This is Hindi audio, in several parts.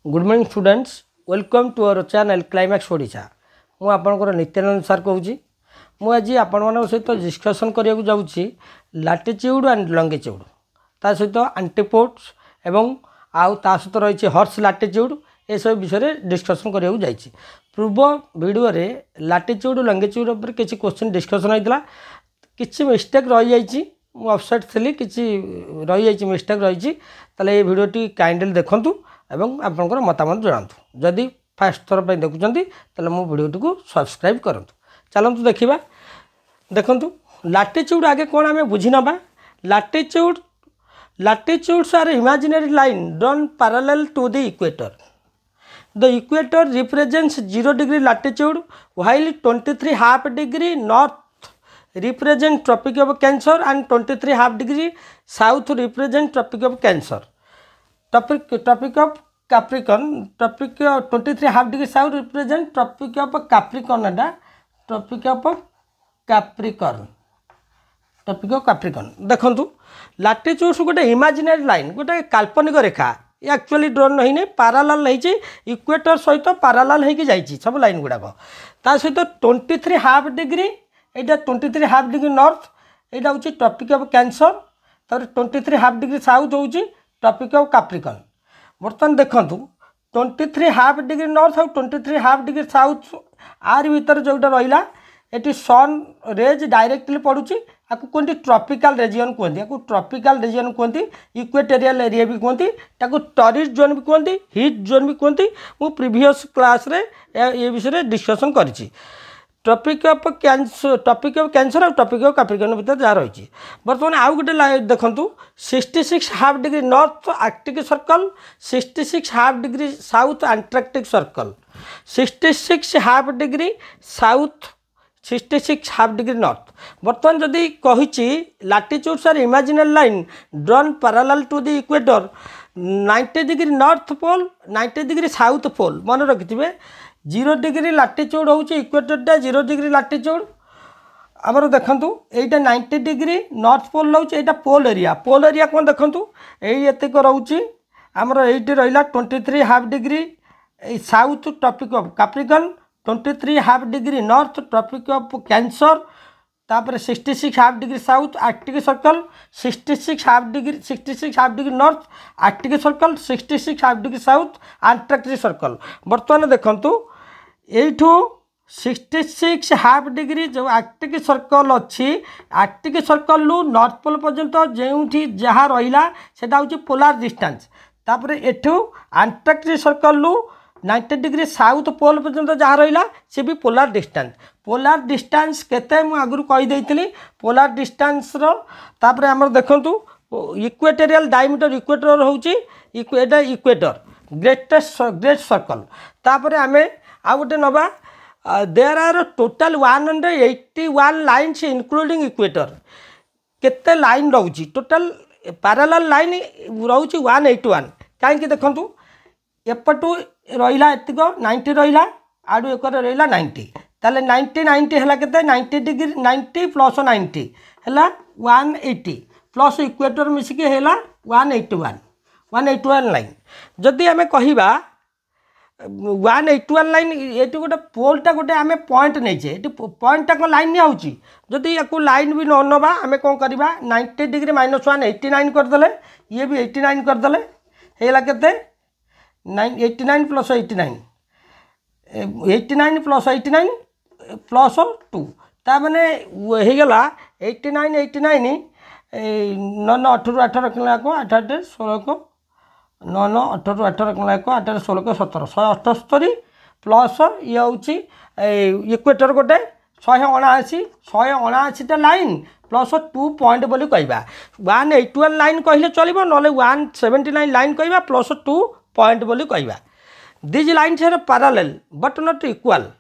Good morning students, welcome to our channel Climax Odisha. मु आपनकर नित्यानंद सार कहूँ। मुझे आपण सहित डिस्कसन करने जाऊँगी लाटिट्यूड एंड लंगिट्यूड, ता सहित एंटीपोड्स एवं आउ ता सहित रही हॉर्स लाटिट्यूड, ये सब विषय डिस्कसन करने जाइए। पूर्व वीडियो रे लाटिट्यूड लंगिट्यूड पर किसी क्वेश्चन डिस्कसन होता, किसी मिस्टेक रही जाइए, अपसेट थी कि रही जाइए मिस्टेक रही, ताले ये वीडियोटी काइंडली देखंतु एवं आपनकर मतामत जणातु। जदि फास्ट थर पे देखुचंती ताले मो वीडियोटी को सब्सक्राइब करंतु। चलंतु देखिबा। देखंतु लाटिट्यूड आगे कोन हमें बुझी नबा। Latitudes are imaginary line drawn parallel to the equator. The equator represents 0 degree latitude while 23 half degree north represent Tropic of Cancer and 23 half degree south represent Tropic of Cancer. Tropic of Capricorn, 23 half degree south represent Tropic of Capricorn. Tropic of Capricorn. Topic of Capricorn. देखंतु लाटिट्यूड्स गोटे इमेजिनरी लाइन, गोटे काल्पनिक रेखा, एक्चुअली ड्रोन नहीं पारालाल नहीं, इक्वेटर सहित पारालाल होगी जाइए सब लाइन गुड़ाक। ता सहित 23 हाफ डिग्री, यहाँ 23 हाफ डिग्री नॉर्थ, यहाँ हूँ टॉपिक ऑफ कैंसर, तापर 23 हाफ डिग्री साउथ हूँ टॉपिक ऑफ कैप्रिकॉर्न। बर्तमान देखंतु 23 हाफ डिग्री नॉर्थ और 23 हाफ डिग्री साउथ, आर भीतर जोटा रहा ये सन रेज डायरेक्टली पड़ुची, आपको कहते ट्रॉपिकल रीजन कहते, या ट्रॉपिकल रीजन कहते, इक्वेटोरियल एरिया भी कहते, ताको टॉरिड जोन भी कहते, हीट जोन भी कहते। मु प्रीवियस क्लास रे ये विषय डिस्कसन करी। टॉपिक ऑफ कैंसर और टॉपिक ऑफ कैप्रिकॉर्न भीतर जहाँ रही। बर्तमान आउ गोटे देखंतु 66 half degree north Arctic Circle, 66 half degree south Antarctic Circle, 66 half degree south, 66 half degree north. बर्तमान जदि कही latitudes are imaginary line drawn parallel to the equator, 90 degree north pole, 90 degree south pole. मन रखिथे 0 डिग्री लाटिट्यूड हूँ इक्वेटरटा 0 डिग्री लाटिट्यूड। आमर देखंतु एटा 90 डिग्री नॉर्थ पोल रोचे, यहाँ पोल एरिया। पोल एरिया कौन देखंतु एतिक रोचे आमर ये रहा 23 half degree south topic of Capricorn, 23 half degree north topic of cancer, तापर 66 half degree south Arctic Circle, 66 half degree north Arctic Circle, 66 half degree south Antarctic circle. बर्तमान देखंतु एठू 66 हाफ डिग्री जो आर्कटिक सर्कल अच्छी, आर्कटिक सर्कल लू नॉर्थ पोल पर्यंत जो जहाँ रहा सेटा हूँ पोलार डिस्टेंस। तापर एठू अंटार्कटिक सर्कल लू 90 डिग्री साउथ पोल पर्यंत जहाँ रहा सी भी पोलार डिस्टेंस। पोलार डिस्टेंस केते मु आगु कहीदेली पोलार डिस्टेंस तापर आमर देखंतु इक्वेटोरियल डायमीटर इक्वेटर होउची इक्वेटर ग्रेट सर्कल। तापर आमे आ गोटे नबा there are total 181 lines including equator. केते लाइन रहउची टोटल पैरेलल लाइन रहउची 181। काहे देखंतु एपटू रहा एतिक 90 रहा, आड़ू एक रहा 90, ताले 90 90 है के 90 डिग्री 90 प्लस 90 है 180 प्लस इक्वेटर मिसिक है 181 लाइन। जदि आम कहिबा 181 लाइन ये गोटे पोलटा गोटे आम पॉइंट नहीं, पॉइंटा कौन लाइन नहीं, जदि या लाइन भी न नवा आम कौन करवा 90 डिग्री -1 89 करदे, ये भी 89 करदे है के 89 प्लस 89, 89 प्लस 89 प्लस 2, ताने होगला 89 89 9 18 18 किलो 8 8 16 को 9 9 18 18 किलो 8 8 16 को 17 178 प्लस ये हूँ इक्वेटर गोटे 179 लाइन प्लस 2 पॉइंट बोली कहवा 181 लाइन कहले चलो ना 179 लाइन कहवा प्लस 2 पॉइंट बोली कहवा। These lines are parallel but not equal.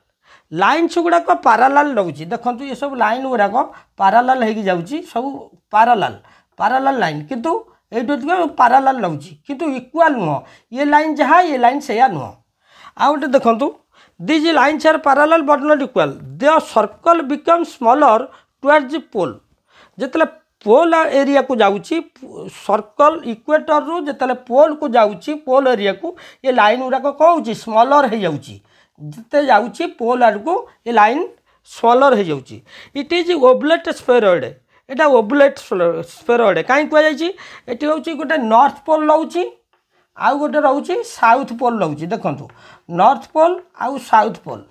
Lines गुड़ाक पैरेलल रोचे। देखो ये सब लाइन गुड़ाक पैरेलल हो जाऊँगी, सब पैरेलल लाइन, किंतु ये पैरेलल रोचे किंतु इक्वल नुह। ये लाइन जहाँ ये लाइन से नुह। आउ गोटे देखो these lines are parallel but not equal. The circle become smaller towards the pole. जितने पोल एरिया को जाऊँगी सर्कल इक्वेटर रु जिते पोल को जाऊँगी पोल एरिया को ये लाइन गुड़ाक कौन हो स्मॉलर हो जाऊँगी जिते जाऊँगी पोल आड़ को ये लाइन स्मॉलर हो जाऊँगी it is oblate spheroid Etah oblate spheroid कहीं कहुई हूँ गोटे नॉर्थ पोल रोचे आउ गोटे रोचे साउथ पोल रोचे देखो नॉर्थ पोल आउ साउथ पोल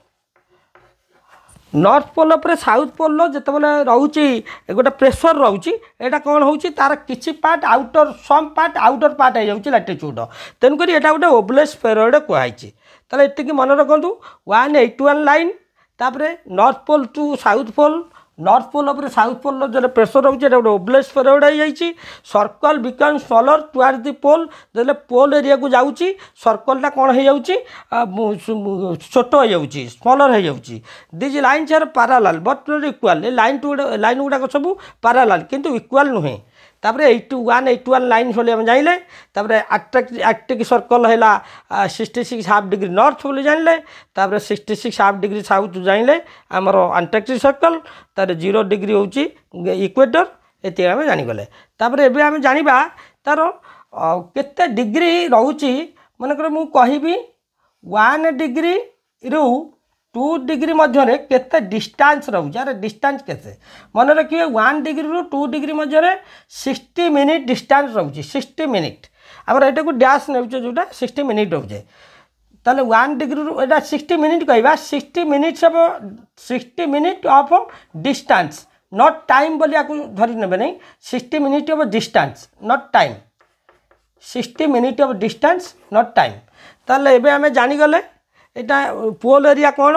नॉर्थ पोल पर साउथ पोल जिते रोचे गोटे प्रेसर रोचे यहाँ कौन हो तार किसी part outer some part outer part हो जाऊँगी लाटिट्यूड तेणुक यहाँ गोटे ओब्लेट स्फेरॉइड कहुई ताले ये मन रखु 181 लाइन तापर north pole to south pole north pole पर साउथ पोल जो प्रेसर रोचे गोटे ओब्लेट स्फेरॉइड हो circle become smaller towards the pole जो पोल एरिया को जाऊँगी सर्कलटा कौन हो जाऊँगी छोट हो जाऊँगी स्मॉलर हो जाऊँगी these lines are parallel but not equal line गुड़ाक सब पैरेलल किंतु इक्वल नुहे तापर 181 लाइन बोली आम जानले तापर आर्कटिक सर्कल है 66 हाफ डिग्री नॉर्थ बोली जानले तापर 66 हाफ डिग्री साउथ जानले आमर अंटार्कटिक सर्कल तार 0 डिग्री हूँ इक्वेटर ये आम जानीगले तापर एबे आम जानिबा तार केते डिग्री रोची मनकर मु कहिबी 1 डिग्री रु 2 डिग्री मध्य केते डिस्टेंस रोचे यार डिस्टेंस केते मन रखिए 1 डिग्री रु 2 डिग्री मध्य 60 मिनिट डिस्टेंस रोचे 60 मिनिट आमर यहाँ को डैश नौचे जोटा 60 मिनिट रोचे ताले 1 डिग्री रु एटा 60 मिनिट कहवा 60 minute of distance not time बोली आपको धरी नेबे नहीं 60 minute of distance not time 60 minute of distance not time ताले एबे आमे जानी गले यहाँ पोल एरिया कौन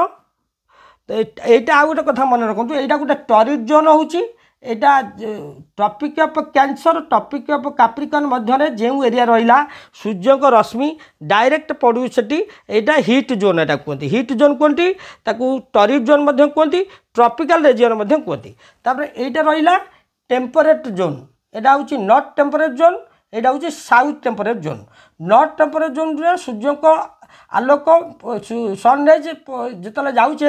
यहाँ आउ गोटे कथा मन रखु यहाँ गोटे टॉरिड जोन होची यहाँ tropic of Cancer tropic of Capricorn मध्य जो एरिया रहा सूर्य को रश्मि डायरेक्ट पड़ू से यहाँ हिट जोन यहाँ कहते हिट जोन कहती टॉरिड जोन कहती ट्रॉपिकल रीजन कहती यहाँ रहा टेम्परेट जोन यहाँ हूँ नॉट टेम्परेट जोन यहाँ हूँ south temperate zone not temperate zone सूर्य को आलोक सनराइज जिते जाऊँगी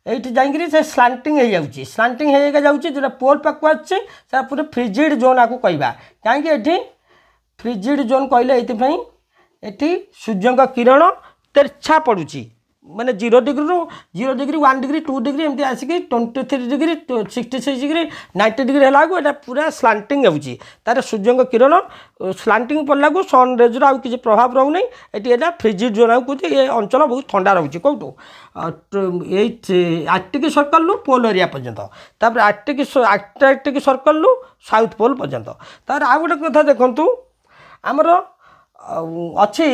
ये जाकि से स्लांटिंग हो जाऊँगी स्लांटिंग हो जाऊँगी जो पोल पाक आसे पूरा फ्रिजिड जोन आपको कहवा कहीं फ्रिजिड जोन कहले ये सूर्य किरण तेरछा पड़ुची माने 0 डिग्री रु 0 डिग्री 1 डिग्री 2 डिग्री एमती आसिक 23 डिग्री 66 डिग्री 90 डिग्री है ये पूरा स्लांटिंग होची तार सूर्य किरण स्लांटिंग पड़ला को सन रेजर आउ किसी प्रभाव रहू नहीं ये फ्रिजिड जोन कहते ये अंचल बहुत ठंडा रोचे कौटू ये आर्कटिक सर्कल रु पोल एरिया पर्यंत तापर आर्कटिक सर्कल रु साउथ पोल पर्यंत तार आ गोटे कथा देखु आमर अच्छी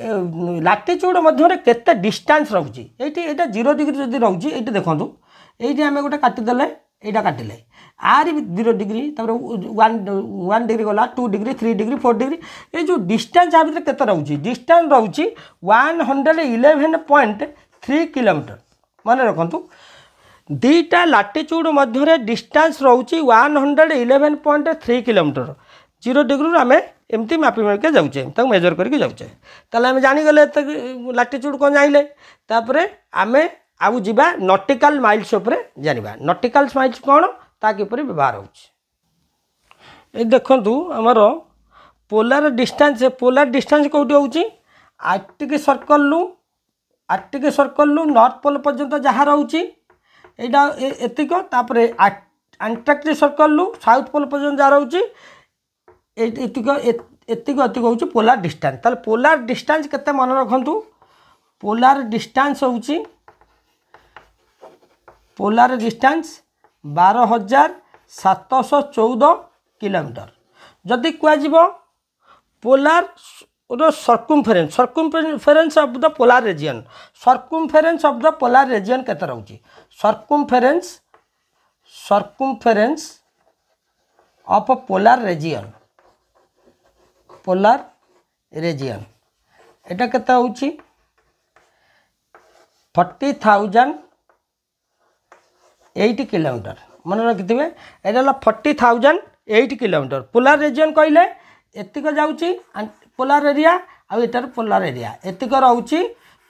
लाटिट्यूड मध्य केते डिस्टेंस रोचे ये 0 डिग्री जब रोचे ये देखो ये आम गोटे काटिदेले यहाँ काटिले आर 0 डिग्री 1 डिग्री गला 2 डिग्री 3 डिग्री 4 डिग्री ये जो डिस्टेंस भितर केते रोचे डिस्टेंस रोचे 111.3 किलोमीटर मन रखु दीटा लाटिट्यूड मध्य डिस्टेंस रोचे 111.3 किलोमीटर 0 डिग्री आम एमती मापी मापिका जाऊे तक मेजर करके जाऊे ताले आम जानीगले लाटिट्यूड कौन जानले तापर आम आउ जा नॉटिकल माइल्स उपरे जानिबा नॉटिकल माइल्स कौन ताकि व्यवहार हो देखु आमर पोलार डिस्टेंस कौटी होची आर्कटिक सर्कल लु नॉर्थ पोल पर्यंत जहाँ रोचे यहाँ एतिक तापर अंटार्कटिक सर्कल लु साउथ पोल पर्यंत जहाँ रोचे एतिक हूँ पोलार डिस्टेंस ताले पोलार डिस्टेंस केते मन रखु पोलार डिस्टेंस हूँ 12,714 किलोमीटर जदि कह polar circumference of the polar region circumference of the polar region केते रोचे सर्कमफेरेन्स ऑफ पोलार रीजन एटा केते होची 40,008 किलोमीटर मन रखिथे एटा 40,008 किलोमीटर पोलार रीजन कहले एतिक जाऊँगी पोलार एरिया आटार पोलार एरिया एतिक रोचे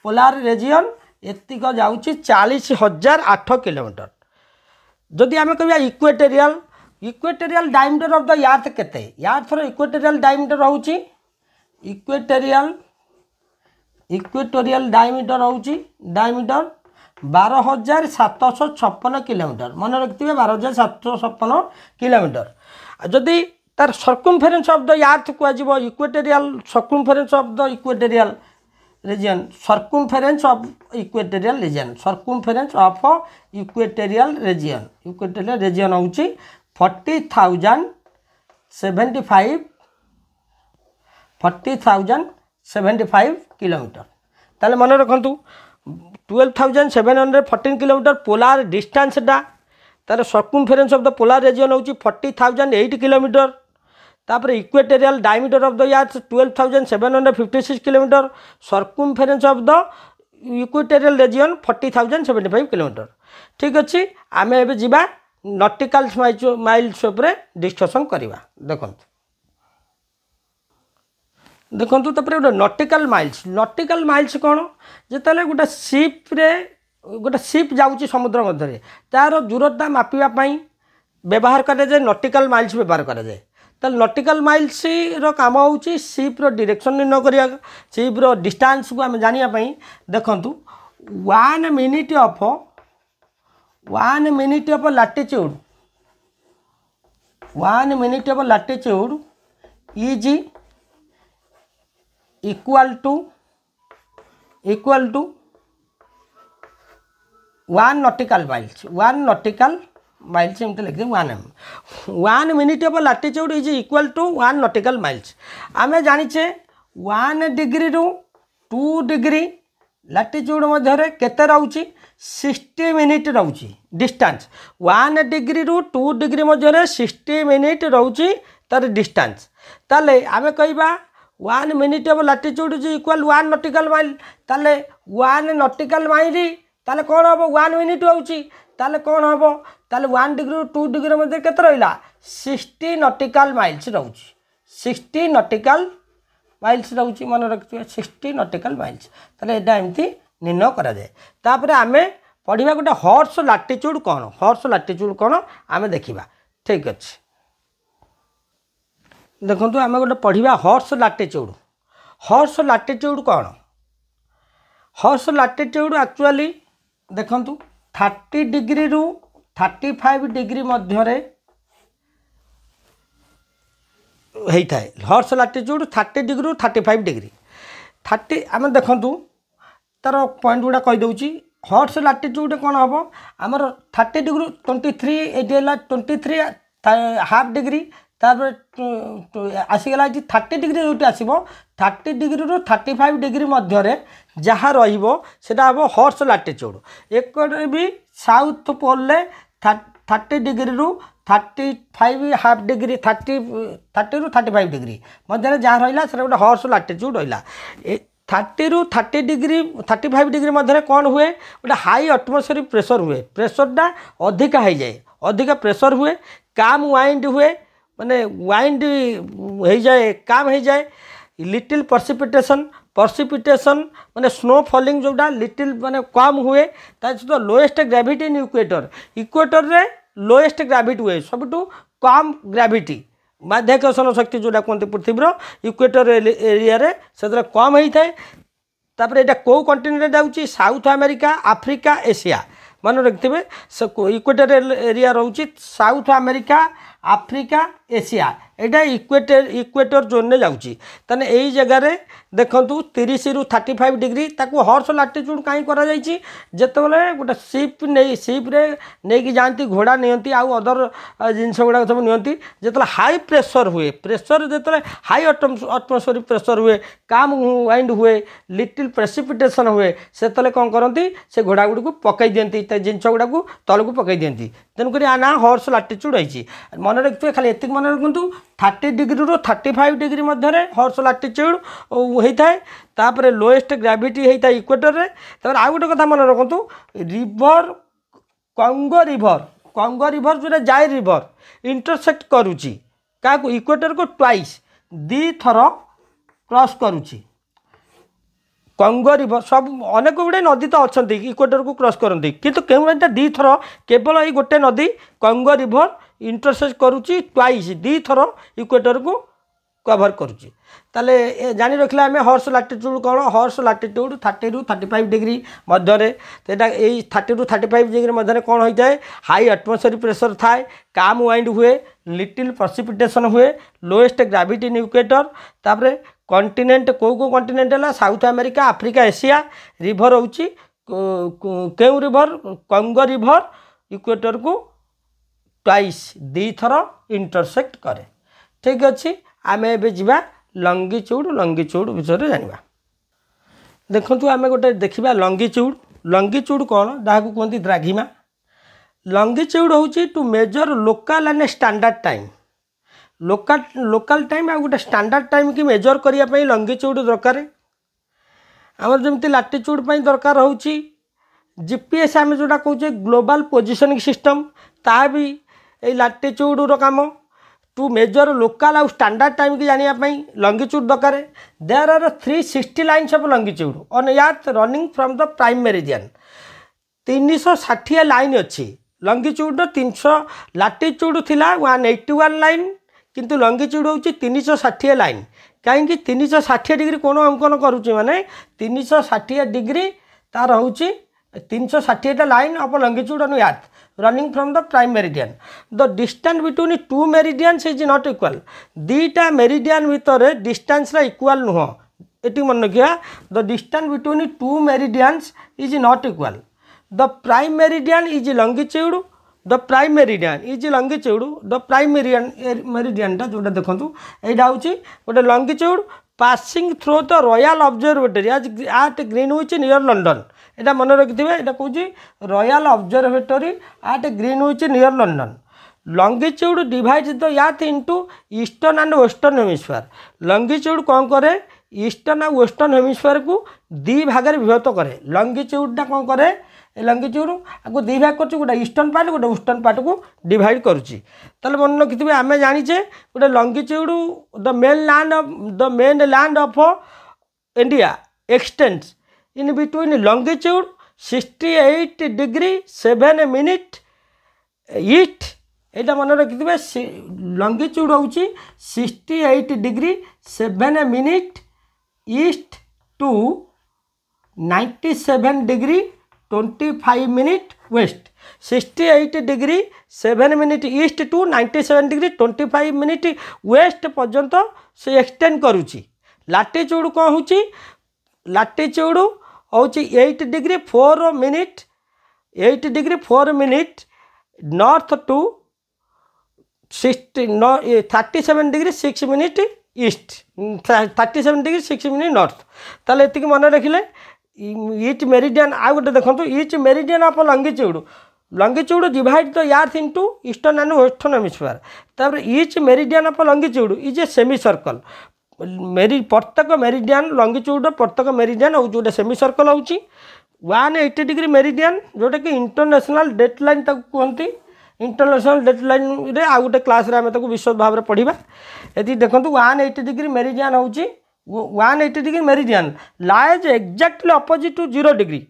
पोलार रीजन एतिक जाऊँगी 40,008 किलोमीटर जदि आम कह इक्वेटोरियल डायमीटर ऑफ द अर्थ केते अर्थ रो इक्वेटोरियल डायमीटर होउची इक्वेटोरियल डायमीटर होउची डायमीटर 12,756 किलोमीटर मन रखिए 12,756 किलोमीटर जदि तार सर्कमफेरेन्स ऑफ द अर्थ कह equatorial circumference of the equatorial region circumference of equatorial region circumference of equatorial region होउची 40,075 किलोमीटर ताले मन रखु 12,714 किलोमीटर पोलार डिस्टेंस डा तार circumference of the polar region होउची 40,008 किलोमीटर तापर equatorial diameter of the earth 12,756 kilometre circumference of the equatorial region 40,075 kilometre ठीक अच्छे आम एबे जिबा नॉटिकल माइल्स उपरे डिस्कशन करवा देखंतु तापर गोटे नॉटिकल माइल्स कौन जिते गोटे शिप जाऊँगी समुद्र मध्य तार दूरता मापिबा व्यवहार कराए नॉटिकल माइल्स व्यवहार कराए तो नॉटिकल माइल्स काम होची शिप रो डायरेक्शन निर्णय करिया शिप रो डिस्टेंस को आम जानिया देखंतु 1 minute of latitude is equal to 1 nautical miles एमती लिखिए 1 minute of latitude is equal to 1 nautical miles आम जाचे 1 डिग्री रु 2 डिग्री लैटिट्यूड मध्य केते रोची 60 मिनिट रोची डिस्टेंस 1 डिग्री रु 2 डिग्री मध्य 60 मिनिट रोची तार डिस्टेंस ताले आम कहवा 1 minute of latitude is equal 1 nautical mile ताले 1 नॉटिकल माइल ताले कौन हम 1 मिनिट होची ताले कौन हम ताले 1 डिग्री 2 डिग्री मध्य केते रहिला 60 नॉटिकल माइल्स रोची 60 नॉटिकल माइल्स रोची मन रखिए 60 नॉटिकल माइल्स ताले एटा एमती निर्णय करा जाए तापर आमे पढ़िबा गोटे हॉर्स लैटिट्यूड कौन आमे देखिबा ठीक अच्छे देखंतु आमे गोटे पढ़िबा हॉर्स लैटिट्यूड कौन हॉर्स लैटिट्यूड एक्चुअली देखंतु 30 डिग्री रु 35 डिग्री मध्य होता है हॉर्स लैटिट्यूड 30 डिग्री रु 35 डिग्री 30 आम देखंतु तार पॉइंट गुड़ा कहीदे हॉर्स लैटिट्यूड कौन हम आमर 30 डिग्री 23 ये 23 हाफ डिग्री तापर आसीगला 30 डिग्री जो आसो 30 डिग्री रु 35 डिग्री मध्य जहाँ रहा हम हॉर्स लैटिट्यूड एक भी साउथ पोल 30 डिग्री रु 35 हाफ डिग्री 30 रु 35 डिग्री मध्य जहाँ रहा से गोटे हॉर्स लैटिट्यूड रहा 30 रु 30 डिग्री 35 डिग्री मध्य कौन हुए गोटे हाई एटमॉस्फेरिक प्रेशर हुए प्रेशरटा अधिका हो जाए अधिका प्रेशर हुए काम वाइंड हुए माने वाइंड हो जाए काम हो जाए लिटिल पर्सिपिटेशन माने स्नो फॉलिंग जोटा लिटिल माने कम हुए सहित लोएस्ट ग्रेविटी इन इक्वेटर रे लोएस्ट ग्रेविटी हुए सबुठू कम ग्रेविटी माध्याकर्षण शक्ति जोटा कहते पृथ्वी इक्वेटर एरिया रे से कम होता है तापर एटा को कंटिनेंट जाऊँगी साउथ अमेरिका आफ्रिका एशिया मन रखिए इक्वेटर एरिया रोचे साउथ अमेरिका आफ्रिका एशिया एटा इक्वेटर जोन में जाऊँगी ताने यही जगह देखु 30 रु 35 डिग्री ताकू हॉर्स लैटिट्यूड कहीं जितेबाला गोटे सिप्रे नहीं जाती घोड़ा नियंती आउ अदर जिनस गुड़ा सब नियंती जिते हाई प्रेशर हुए प्रेशर जो हाई एटमॉस्फेरिक प्रेशर हुए काम वाइंड हुए लिटिल प्रेसिपिटेशन हुए से कौन करती से घोड़ा गुड़ी को पकई दिखती जिनस गुड़ा को तलू पकई दिखती तेणुक ना हॉर्स लैटिट्यूड होती मन रखिए खाली एति मन रखु 30 डिग्री रु 35 डिग्री मध्य हॉर्स लैटिट्यूड होता है तापर लोएस्ट ग्रेविटी होता है इक्वेटर रे तापर आ गोटे कथा मन रखु रिवर कंगो रिवर जो जाए रिवर इंटरसेक्ट करुच्ची क्या इक्वेटर को ट्वाइस 2 थर क्रॉस करुच्ची कंगो रिवर सब अनेक गुड़े नदी तो अच्छा इक्वेटर को क्रॉस करती किंतु कहीं 2 थर केवल ये गोटे नदी कंगो रिवर इंटरसेक्ट करुच्ची ट्वाइस दी थर इक्वेटर को कभर करुच्ची ताले जानी रखले आम हॉर्स लैटिट्यूड कौन हॉर्स लैटिट्यूड 30 ରୁ 35 डिग्री मध्य यही 30 ରୁ 35 डिग्री मध्य कौन होता है हाई एटमॉस्फेरिक प्रेशर थाए काम वाइंड हुए लिटिल प्रेसिपिटेशन हुए लोएस्ट ग्रेविटी इन इक्वेटर तापर कॉन्टिनेंट को कॉन्टिनेंट है south America Africa Asia river होची केउ रिवर कंगो रिवर इक्वेटर को ट्वाइस दी थर इंटरसेक्ट करे ठीक अच्छे आम ए जा लंगिच्यूड विषय में जाना देखु आम गोटे देखा लंगिच्यूड कौन जहाँ कहते द्राघिमा लंगिच्यूड हूँ to measure local and standard time local time आ गोटे स्टैंडर्ड टाइम की मेजर करने लंगिच्यूड दरकार आमर जमी लाटिट्यूड दरकार हो जीपीएस आम जोटा कहे ग्लोबल पोजिशनिंग सिस्टम ता भी ये लाटिट्यूड काम टू मेजर लोकल आउ स्टैंडर्ड टाइम की जानापी लंगिच्यूड दरकार there are 360 lines of longitude on earth running from the prime meridian 360 line अच्छी लंगिच्यूड 300 लाटिट्यूड थिला 181 लाइन किंतु लंगिच्यूड हूँ 360 लाइन कहीं 360 डिग्री कोण अंकन करुच्ची माने 360 डिग्री तार हूँ 360 line of longitude on earth running from the prime meridian the distance between two meridians is not equal दीटा मेरिडियन भितर डिस्टेंस इक्वल नुह ये मन रखिया the distance between two meridians is not equal the prime meridian is longitude the prime meridian is longitude the prime meridian टा जोटा देखंतु एटा होची गोटे longitude passing through the royal observatory at Greenwich near London एटा मन रखिथे एटा कहूँ Royal Observatory at Greenwich near London longitude divide the earth into eastern and western hemisphere longitude कौन करे ईस्टर्न और वेस्टर्न हेमिस्फीयर को दी भाग में विभक्त करे लंगिच्यूडा कौन करे लंगिच्यूड आपको दी भाग कर गोटे ईस्टर्न पार्ट गोटे वेस्टर्न पार्ट को डिवाइड करुच्ची ताले मन रखिथे आम जाचे गोटे longitude the mainland of India extends in between longitude 68 degree 7 minute east एटा मन रखिथे लंगिच्यूड हूँ 68 degree 7 minute east to 97 degree 25 minute west 68 degree 7 minute east to 97 degree 25 minute west पर्यंत से एक्सटेंड करुच्ची लाटिट्यूड कौन हूँ लाटिट्यूड हूँ 8 degree 4 minute 8 degree 4 minute north to 37 degree 6 minute east 37 degree 6 minute north ताले एतिक मन रखिले ईच मेरिडियन आ गोटे देखो each meridian of longitude divide the earth into eastern and western hemisphere तापर each meridian of longitude is a semicircle प्रत्येक मेरिडियन लंगिच्यूड प्रत्येक मेरिडियन हूँ गोटे सेमी सर्कल हूँ 180 डिग्री मेरिडियन जोटा कि इंटरनेशनल डेट लाइन कहते इंटरनेशनल डेट लाइन रे आ गोटे क्लास रे आम विशद भाव में पढ़ा ये देखो 180 डिग्री मेरिडियन हूँ 180 degree meridian lies exactly opposite to 0 degree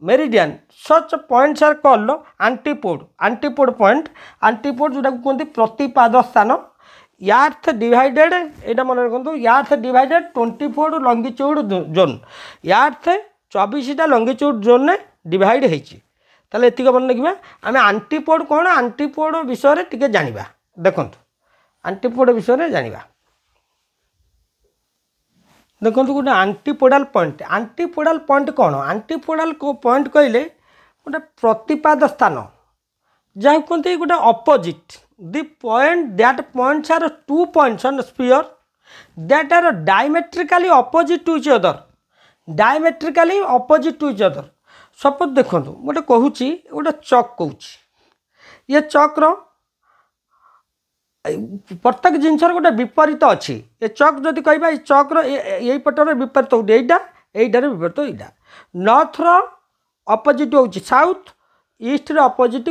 meridian such points are called antipode point जोटा कहते प्रतिपाद स्थान यार्थ डिवाइडेड यहाँ मन रखु earth divided 24 longitude zone earth 24टा लंगिच्यूड जोन में डिवाइड होती एतिक मन रखा आम एंटीपोड कौन एंटीपोड विषय टी जाना देखो एंटीपोड विषय जाना देखो गोटे एंटीपोडाल पॉइंट कौन एंटीपोडाल पॉइंट कहले गोटे प्रतिपाद स्थान जहाँ कहते गोटे opposite the point that points are 2 points on sphere that are diametrically opposite to each other suppose देखो गोटे कहूँ गोटे चक कहूँ ये चक्र प्रत्येक जिनसर गोटे विपरीत अच्छी ये चक जदि कह चक्र यही पटर विपरीत हो यहीटार विपरीत यहाँ नॉर्थर अपोजिट हूँ south Easter opposite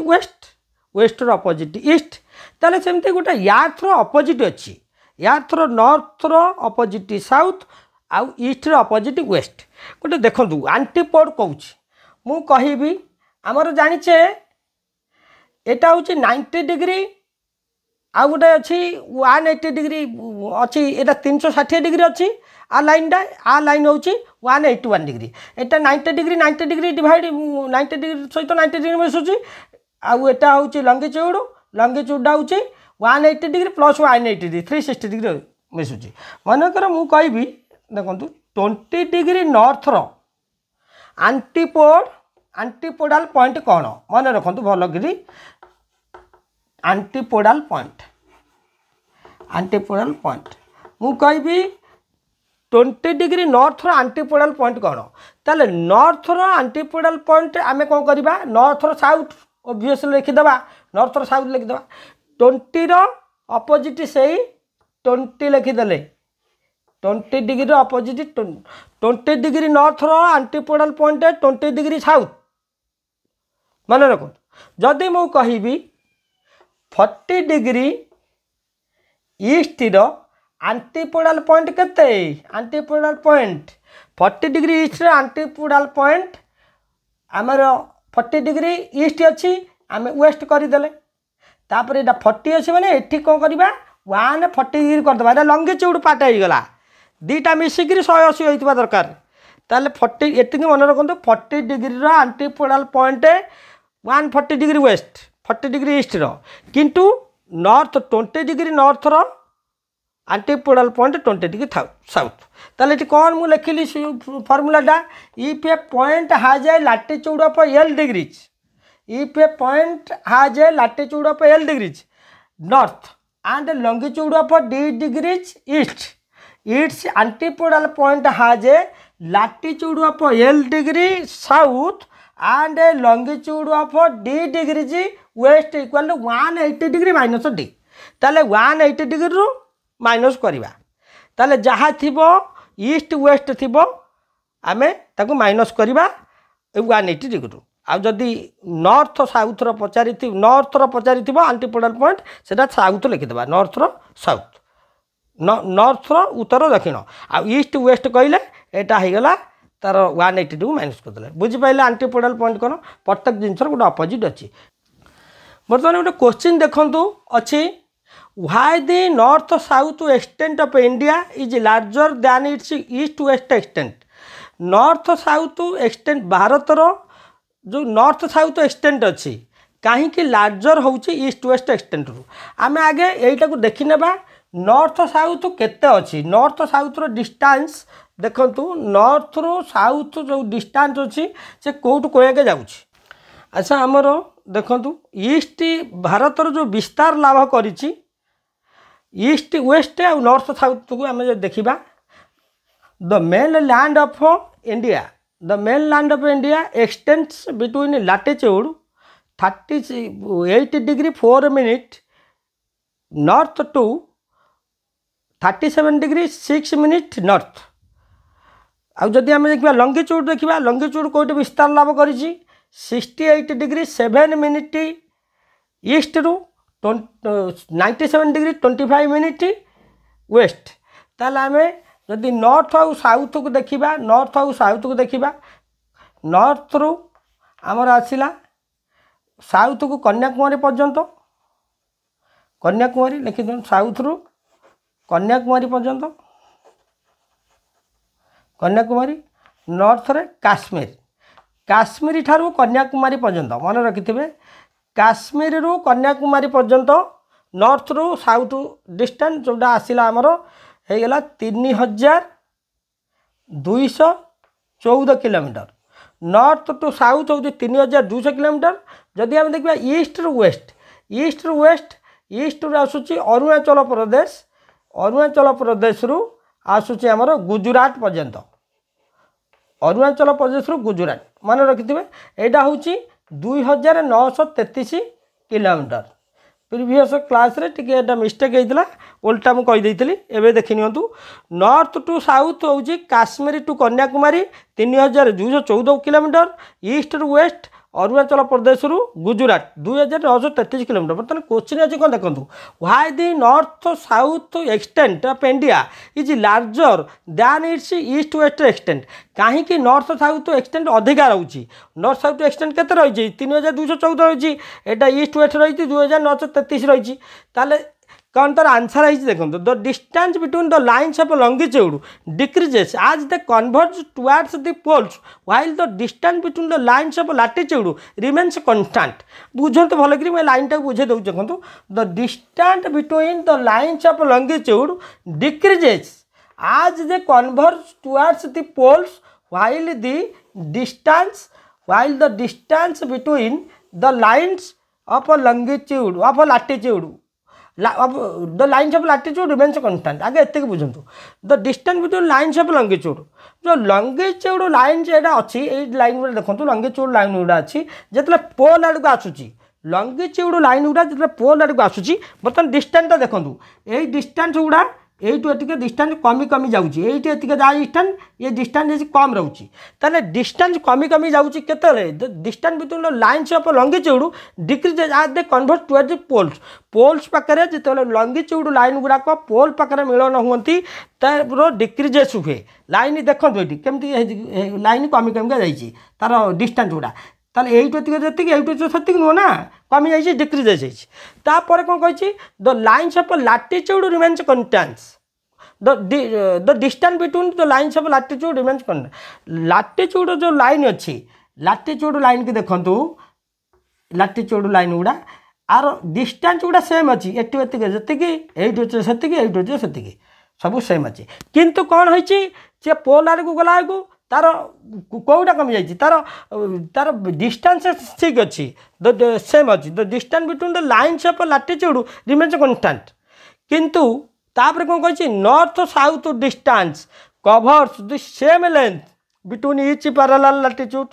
Wester opposite east ताले सेमती गोटे यार्थर अपोजिट अच्छी यार्थर नॉर्थर अपोजिट साउथ आउ ईस्टर अपोजिट वेस्ट गोटे देखो एंटीपोड कहूँ मु कहि आमर जानिचे एटा हूँ 90 डिग्री आउ गोटे अच्छी 180 डिग्री अच्छी एटा 360 डिग्री अच्छी आ लाइन हूँ 181 डिग्री एटा 90 डिग्री डिवाइड 90 डिग्री सहित 90 डिग्री मिसुची आउ एटा हूँ लंगिच्यूडा हूँ 180 डिग्री प्लस 180 डिग्री 360 डिग्री मिसुची मनकर मु कहबी देखो 20 डिग्री नॉर्थर आंटीपोडाल पॉइंट कौन मन रखु भल कि आंटीपोडाल पॉइंट मु कहबी 20 डिग्री नॉर्थर आंटीपोडाल पॉइंट कौन ताले नॉर्थर आंटीपोडाल पॉइंट आम कौन करवा नॉर्थर साउथ ओब्वियसली लिखिदेवा नॉर्थर साउथ लिखिदेवा 20 अपोजिट से 20 लिखिदेले 20 डिग्री अपोजिट 20 डिग्री नॉर्थर आंटीपोडाल पॉइंट 20 डिग्री साउथ मन रखु जदि मु कहबी 40 डिग्री ईस्ट आंटीपोडाल पॉइंट केते आंटीपोडाल पॉइंट 40 डिग्री ईस्ट आंटीपोडाल पॉइंट आमर 40 डिग्री ईस्ट अच्छी आम वेस्ट करदेले तापर यहाँ 40 अच्छे मैंने ये कौन करवा 140 डिग्री करदे ये लंगिच्यूड पार्ट होगा दीटा मिसिक 180 होता दरकार ताले 40 ये मन रखु 40 degree antipodal point 140 degree west 40 degree east किंतु नॉर्थ 20 डिग्री नॉर्थर आंटीपोडाल पॉइंट 20 डिग्री साउथ ताले कौन मुझे लिखिली फर्मूलाटा if a point has a latitude of L degrees if a point has a latitude of L degrees north and longitude of D degrees east its antipodal point has a latitude of L degree south and a longitude of D degrees waste equal to 180 degree minus d ताले 180 डिग्री रू माइनस करवा ताले जहाँ थी ईस्ट वेस्ट थी आम ताको माइनस करवा 180 डिग्री आ जदि नॉर्थ साउथर पचारि आंटीपोडाल पॉइंट से साउथ लिखिदेवा नॉर्थर साउथ नॉर्थर उत्तर दक्षिण आ ईस्ट वेस्ट कहले यहाँ होगला तार 180 डिग्री माइनस करदे बुझिपारे आंटीपोडाल पॉइंट कौन प्रत्येक जिनस गोटे अपोजिट अच्छी बर्तमान गोटे क्वेश्चन देखु अच्छी why the north south extent of India is larger than its east west extent north south extent भारतर जो नॉर्थ साउथ एक्सटेंट अच्छी कहीं लार्जर होची ईस्ट वेस्ट एक्सटेंट रू आम आगे यहीटा को देखी नेबा नॉर्थ साउथ केते अच्छी नॉर्थ साउथ रो डिस्टेंस देखंतु नॉर्थ रो साउथ जो डिस्टेंस अच्छी से कोउट कोयाके जाउची अच्छा आमर देखंतु ईस्ट भारतर जो विस्तार लाभ करिची ईस्ट वेस्ट आ नॉर्थ साउथ को आम देखा the mainland of India extends between latitude 38 degree 4 minute north to 37 degree 6 minute north आउ जदि आम देखा लंगिट्यूड देखा लंगिट्यूड कौट विस्तार लाभ कर 68 डिग्री 7 मिनिट ईस्ट रू 97 डिग्री 25 मिनिट वेस्ट ताल आम जदि नॉर्थ आउ साउथ को देखा नॉर्थ रू आमर आसला साउथ को कन्याकुमारी पर्यंत कन्याकुमारी लिखिद साउथ रू कन्याकुमारी पर्यंत कन्याकुमारी नॉर्थ रे काश्मीर ठारू कन्याकुमारी पर्यंत मन रखिथे काश्मीर रू कन्याकुमारी पर्यंत नॉर्थ रू साउथ डिस्टेंस जोटा आसला आमर होगला 3214 किलोमीटर नॉर्थ टू साउथ हूँ 3200 किलोमीटर जदि आम देखा ईस्ट रू वेस्ट रू आसूची अरुणाचल प्रदेश रू आसूची आमर गुजरात पर्यंत अरुणाचल प्रदेश रू गुजरात मन रखिथे यहाँ हूँ 2933 किलोमीटर प्रीवियस क्लास रे टिके एटा मिस्टेक होता उल्टा मुझे कहीदेली एवं देखी नियंतु नॉर्थ टू साउथ हूँ Kashmir to Kanyakumari 3214 kilometre east रू वेस्ट अरुणाचल प्रदेश रू गुजरात 2933 किलोमीटर बर्तमान क्वेश्चन अच्छे कौन देखो why the north south extent of India is larger than its east west extent कहीं नॉर्थ साउथ एक्सटेंट अधिका रही नॉर्थ साउथ एक्सटेंट के रही 3214 रही यहाँ ईस्ट वेस्ट रही 2933 रही कौन तार आंसर है देखो the distance between the lines of longitude decreases as they converge towards the poles while the distance between the lines of latitude remains constant बुझंतु भल कि मैं लाइन टा बुझे दउ देखो the distance between the lines of longitude decreases as they converge towards the poles while the distance between the lines of longitude of latitude the lines of latitude remains constant आगे एत बुझंतु the distance between lines of longitude जो longitude lines एटा अच्छी ए लाइन गुड़ा देखो longitude लाइन गुड़ा अच्छी जितने पोल आड़ को आसूची longitude लाइन गुड़ा जितने पोल आड़ को आसूची बर्तमान डिस्टेंस देखो यही डिस्टेंस गुड़ा এইটু এটিকে ডিস্টান্স কমি কমি যাଉଛି এইটি এটিকে যা ডিস্টান্স ये डिस्टेंस जैसे कम रोचे ताले डिस्टेंस कमी कमी जाऊँगी केतले distance between the lines of longitude decrease as they convert towards the poles poles पाखे जिते लॉन्गिट्यूड लाइन गुड़ाक पोल पाखे मिलन हुंती तार डिक्रीजेस हुए लाइन देखो ये केमती लाइन कमी कमिका जाइए तार डिस्टेंस गुड़ा ताले एटू जी से नुह ना कमी जाइए डिक्रीजेस होपर कौन कही the lines of latitude remains constant the distance between the lines of latitude remains constant latitude जो लाइन अच्छी लैटिट्यूड लाइन की देखु लैटिट्यूड लाइन गुड़ा आर डिस्टेंस गुड़ा सेम अच्छी एटी से सब सेम अच्छी किंतु कौन हो पोल आड़ को गला तार कौटा कमी जाइए तार तार डिस्टेंस ठीक अच्छी सेम अच्छी the distance between the lines of latitude remains constant किंतु तापर कौन कही north south distance covers the same length between each parallel latitude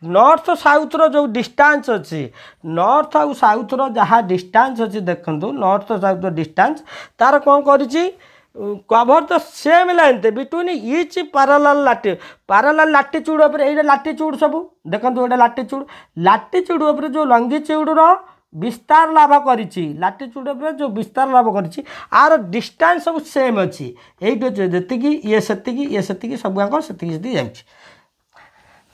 north south रो जो डिस्टेंस अच्छी नॉर्थ आउ साउथ रो जहाँ डिस्टेंस अच्छी देखंतु नॉर्थ साउथ डिस्टेंस तार कौन करिछि cover the same length between each parallel latitude उपर एटा लैटिट्यूड सब देखंतु एटा लैटिट्यूड उपर जो लॉन्गिट्यूड रो विस्तार लाभ करिछि लैटिट्यूड उपर जो विस्तार लाभ करिछि आर डिस्टेंस सब सेम अच्छी एइट जतिकी ये सेतिकी सब आंक सेतिकी जाउछि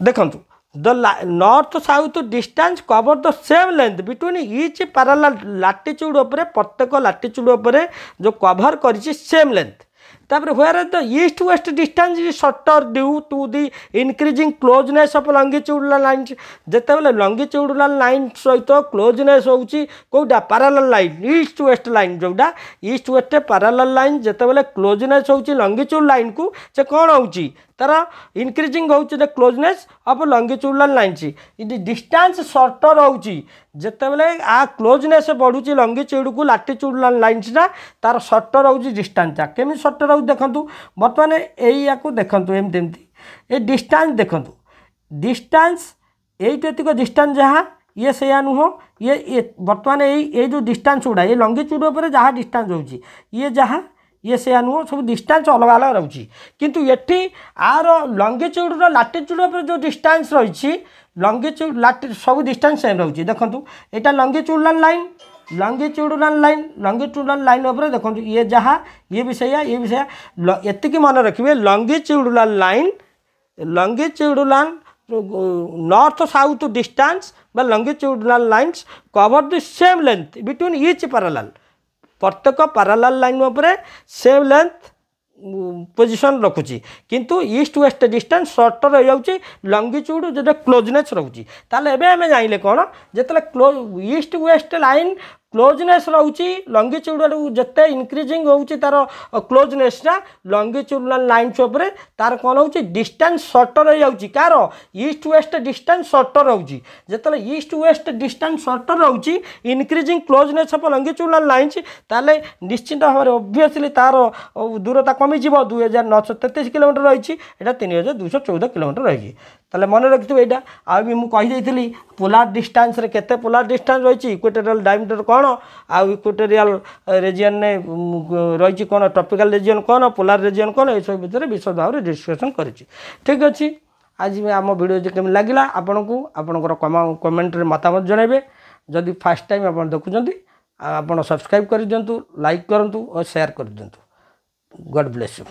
देखंतु the north south distance cover the same length between each parallel latitude उपर प्रत्येक लैटिट्यूड उपर जो कवर करिछि सेम लेंथ तापर where the east west distance is shorter due to the increasing closeness of longitudinal lines जेतेबेले लॉन्गिट्यूडनल लाइन सहित क्लोजनेस होउची कोडा parallel line east west line जोडा east west parallel line जेतेबेले closeness होउची लॉन्गिट्यूड लाइन को से कोन होउची तार इंक्रीजिंग होउची the closeness of longitudinal lines it distance shorter होउची जेतेबेले आ क्लोजनेस बढ़ुची लॉन्गिट्यूड को लैटिट्यूडनल लाइन्स ना तार शॉर्टर होउची डिस्टेंस केमी शॉर्टर होउची देखंतु बर्तमान एया को देखंतु एमती ए डिस्टेंस देखंतु डिस्टेंस एतिक डिस्टेंस जहाँ ये से नुह ये बर्तमान ये जो डिस्टेंस गुड़ा ये लॉन्गिट्यूड उपर जहाँ डिस्टेंस होउची ये जहाँ ये से नुह सब डिस्टेंस अलग अलग रोचे किंतु एठी आर लॉन्गिट्यूड लैटिट्यूड जो डिस्टेंस रही लॉन्गिट्यूड सब डिस्टेंस सेम रोचे देखो यहाँ लॉन्गिट्यूडनल लाइन उपर देखो ये जहाँ ये भी सैया एतिक मन रखिए लॉन्गिट्यूडनल नॉर्थ साउथ डिस्टेंस बा longitudinal lines cover the same length between each parallel प्रत्येक पैरेलल लाइन उपर सेम लेंथ पोजिशन रखुची किंतु ईस्ट वेस्ट डिस्टेंस शॉर्टर रही जाऊँगी लॉन्गिट्यूड जो क्लोजनेस रोचे ताले एबे हमें जाइले कौन जिते ईस्ट वेस्ट लाइन क्लोजनेस रोचे लॉन्गिट्यूड जिते इंक्रीजिंग होउची तार क्लोजनेस ना लॉन्गिट्यूडनल लाइन्स उपर तार कौन हो डिस्टेंस शॉर्टर हो जाऊँगी car east west distance shorter रोचे जिते ईस्ट वेस्ट डिस्टेंस शॉर्टर रोचे increasing closeness of longitudinal lines ताले निश्चित भाव में ऑब्वियसली तार दूरता कमिज 2933 किलोमीटर रही है 3214 किलोमीटर रही ताले मन रखिथु एटा आ भी मु कहि देइथिली पोलार डिस्टेंस रे केते पोलार डिस्टेंस रही इक्वेटोरियल डायमीटर कौन आ इक्वेटोरियल रीजन ने रही कौन ट्रॉपिकल रीजन कौन पोलार रीजन कौन ये सब भितर विशद भाव में डिस्कसन करिछि ठीक अच्छी आज आम वीडियो केमी लगिला आपन को आपनकर कमेंट रे मतामत जणाइबे जदि फर्स्ट टाइम आप देखुछंती आप सब्सक्राइब कर दिंतु लाइक करंतु और शेयर कर दिंतु गॉड ब्लेस यू।